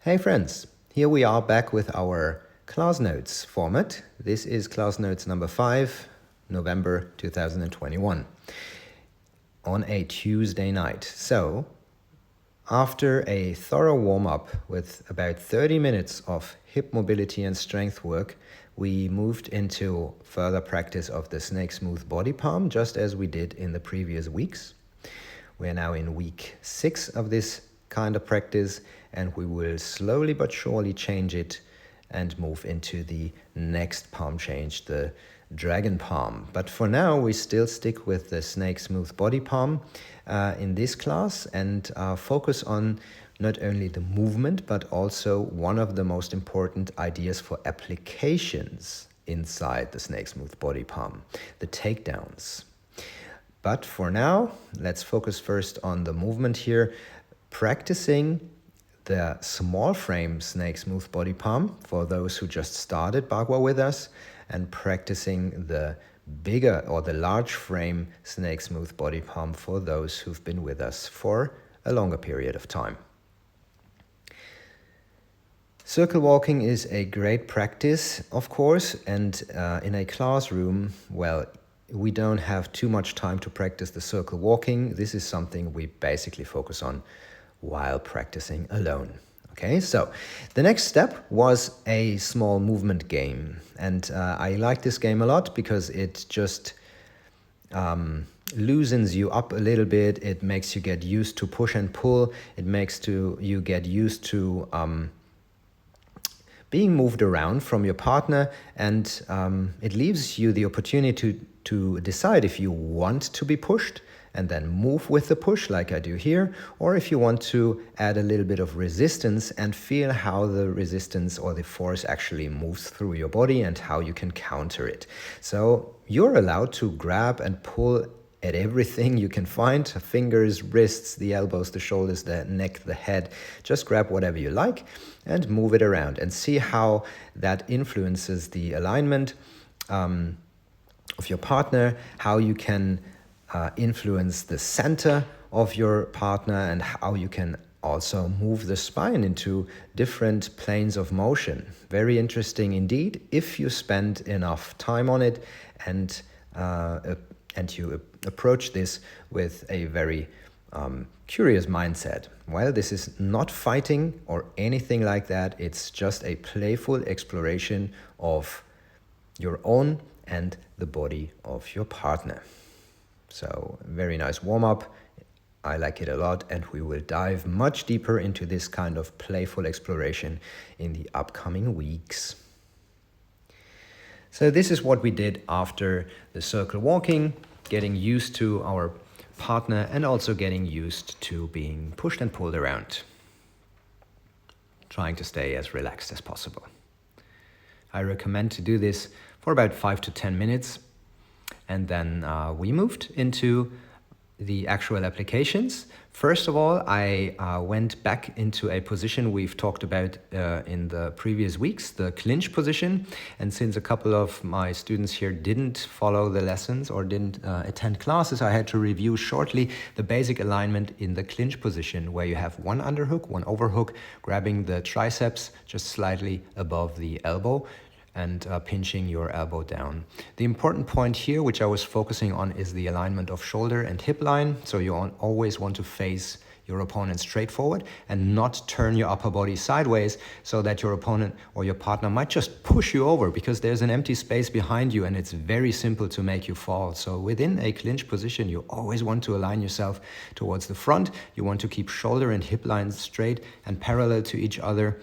Hey friends, here we are back with our class notes format. This is class notes number 5, November 2021, on a Tuesday night. So, after a thorough warm-up with about 30 minutes of hip mobility and strength work, we moved into further practice of the snake smooth body palm, just as we did in the previous weeks. We are now in week 6 of this kind of practice, and we will slowly but surely change it and move into the next palm change, the dragon palm. But for now, we still stick with the snake smooth body palm in this class and focus on not only the movement, but also one of the most important ideas for applications inside the snake smooth body palm, the takedowns. But for now, let's focus first on the movement here, practicing the small frame snake smooth body palm for those who just started Bagua with us, and practicing the bigger or the large frame snake smooth body palm for those who've been with us for a longer period of time. Circle walking is a great practice, of course, and in a classroom, well, we don't have too much time to practice the circle walking. This is something we basically focus on while practicing alone. Okay, so the next step was a small movement game, and I like this game a lot because it just loosens you up a little bit. It makes you get used to push and pull. It makes you get used to being moved around from your partner, and it leaves you the opportunity to decide if you want to be pushed and then move with the push like I do here, or if you want to add a little bit of resistance and feel how the resistance or the force actually moves through your body and how you can counter it. So you're allowed to grab and pull at everything you can find, fingers, wrists, the elbows, the shoulders, the neck, the head. Just grab whatever you like and move it around and see how that influences the alignment of your partner, how you can influence the center of your partner, and how you can also move the spine into different planes of motion. Very interesting indeed if you spend enough time on it and you approach this with a very curious mindset. Well, this is not fighting or anything like that. It's just a playful exploration of your own and the body of your partner. So, very nice warm-up. I like it a lot, and we will dive much deeper into this kind of playful exploration in the upcoming weeks. So this is what we did after the circle walking, getting used to our partner and also getting used to being pushed and pulled around, trying to stay as relaxed as possible. I recommend to do this for about 5 to 10 minutes. And then we moved into the actual applications. First of all, I went back into a position we've talked about in the previous weeks, the clinch position. And since a couple of my students here didn't follow the lessons or didn't attend classes, I had to review shortly the basic alignment in the clinch position, where you have one underhook, one overhook, grabbing the triceps just slightly above the elbow, and pinching your elbow down. The important point here, which I was focusing on, is the alignment of shoulder and hip line. So you always want to face your opponent straight forward and not turn your upper body sideways, so that your opponent or your partner might just push you over because there's an empty space behind you and it's very simple to make you fall. So within a clinch position, you always want to align yourself towards the front. You want to keep shoulder and hip lines straight and parallel to each other,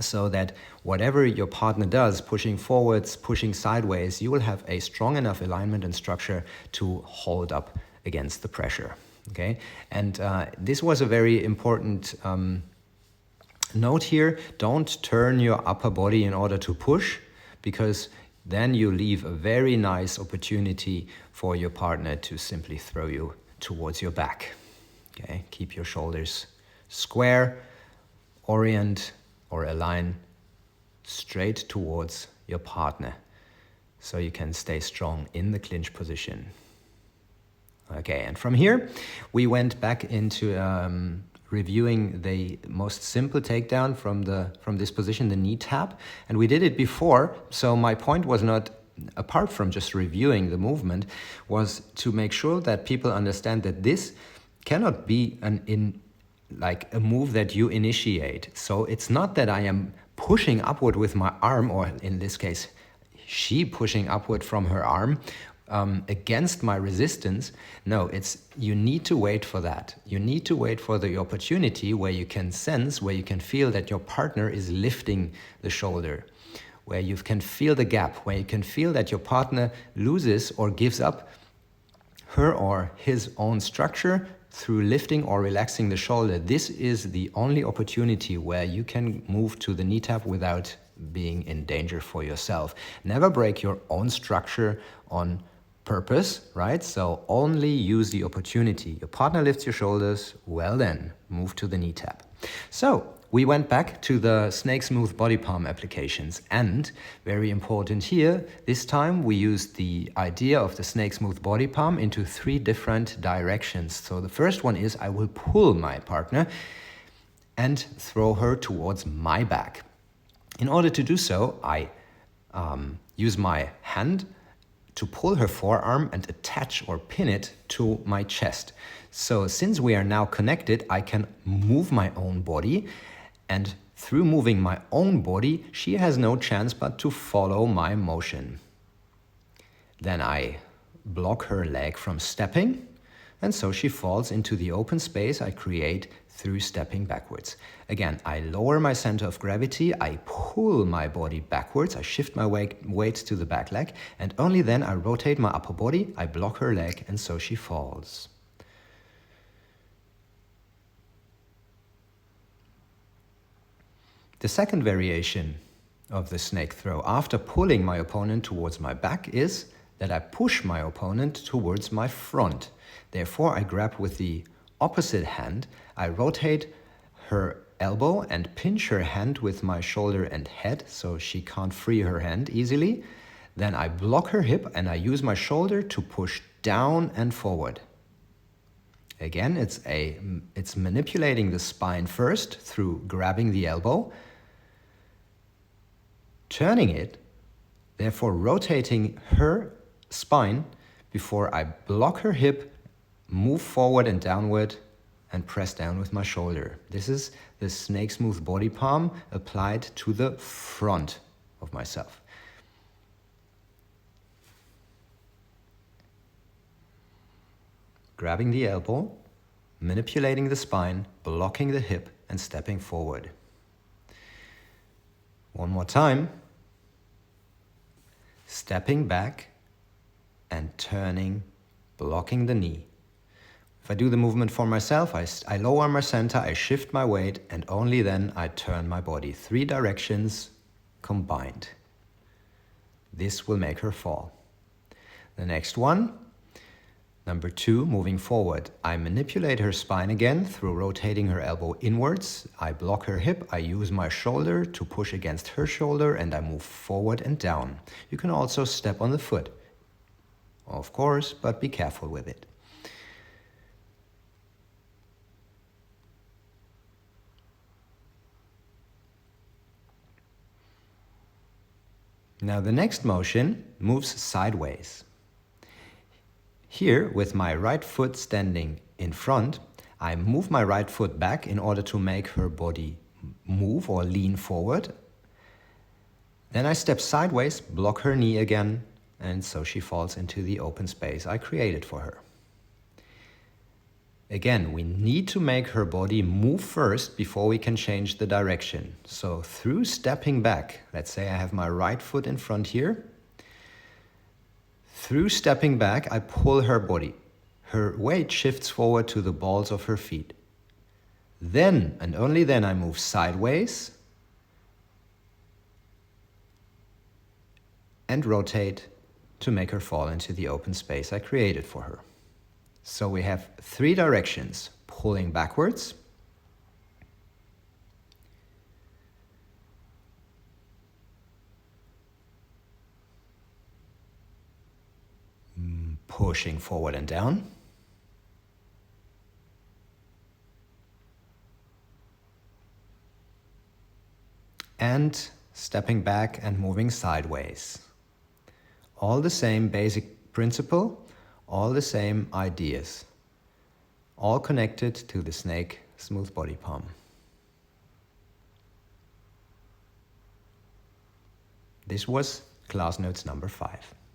so that whatever your partner does, pushing forwards, pushing sideways, you will have a strong enough alignment and structure to hold up against the pressure. Okay, and this was a very important note here. Don't turn your upper body in order to push, because then you leave a very nice opportunity for your partner to simply throw you towards your back. Okay, keep your shoulders square, orient or align straight towards your partner, so you can stay strong in the clinch position. Okay, and from here we went back into reviewing the most simple takedown from this position, the knee tap. And we did it before, so my point was not, apart from just reviewing the movement, was to make sure that people understand that this cannot be like a move that you initiate. So it's not that I am pushing upward with my arm, or in this case, she pushing upward from her arm, against my resistance. No, it's, you need to wait for that. You need to wait for the opportunity where you can sense, where you can feel that your partner is lifting the shoulder, where you can feel the gap, where you can feel that your partner loses or gives up her or his own structure through lifting or relaxing the shoulder. This is the only opportunity where you can move to the knee tap without being in danger for yourself. Never break your own structure on purpose, right? So only use the opportunity. Your partner lifts your shoulders, well then, move to the knee tap. So we went back to the snake smooth body palm applications, and very important here, this time we used the idea of the snake smooth body palm into 3 different directions. So the first one is I will pull my partner and throw her towards my back. In order to do so, I use my hand to pull her forearm and attach or pin it to my chest. So since we are now connected, I can move my own body, and through moving my own body, she has no chance but to follow my motion. Then I block her leg from stepping, and so she falls into the open space I create through stepping backwards. Again, I lower my center of gravity, I pull my body backwards, I shift my weight to the back leg, and only then I rotate my upper body, I block her leg, and so she falls. The second variation of the snake throw, after pulling my opponent towards my back, is that I push my opponent towards my front. Therefore, I grab with the opposite hand, I rotate her elbow and pinch her hand with my shoulder and head so she can't free her hand easily. Then I block her hip and I use my shoulder to push down and forward. Again, it's manipulating the spine first through grabbing the elbow, turning it, therefore rotating her spine before I block her hip, move forward and downward, and press down with my shoulder. This is the snake smooth body palm applied to the front of myself. Grabbing the elbow, manipulating the spine, blocking the hip, and stepping forward. One more time. Stepping back and turning, blocking the knee. If I do the movement for myself, I lower my center, I shift my weight, and only then I turn my body. 3 directions combined. This will make her fall. The next one, number 2, moving forward. I manipulate her spine again through rotating her elbow inwards. I block her hip, I use my shoulder to push against her shoulder, and I move forward and down. You can also step on the foot, of course, but be careful with it. Now the next motion moves sideways. Here, with my right foot standing in front, I move my right foot back in order to make her body move or lean forward. Then I step sideways, block her knee again, and so she falls into the open space I created for her. Again, we need to make her body move first before we can change the direction. So through stepping back, let's say I have my right foot in front here. Through stepping back, I pull her body. Her weight shifts forward to the balls of her feet. Then, and only then, I move sideways and rotate to make her fall into the open space I created for her. So we have 3 directions: pulling backwards, pushing forward and down, and stepping back and moving sideways. All the same basic principle, all the same ideas, all connected to the snake smooth body palm. This was class notes number 5.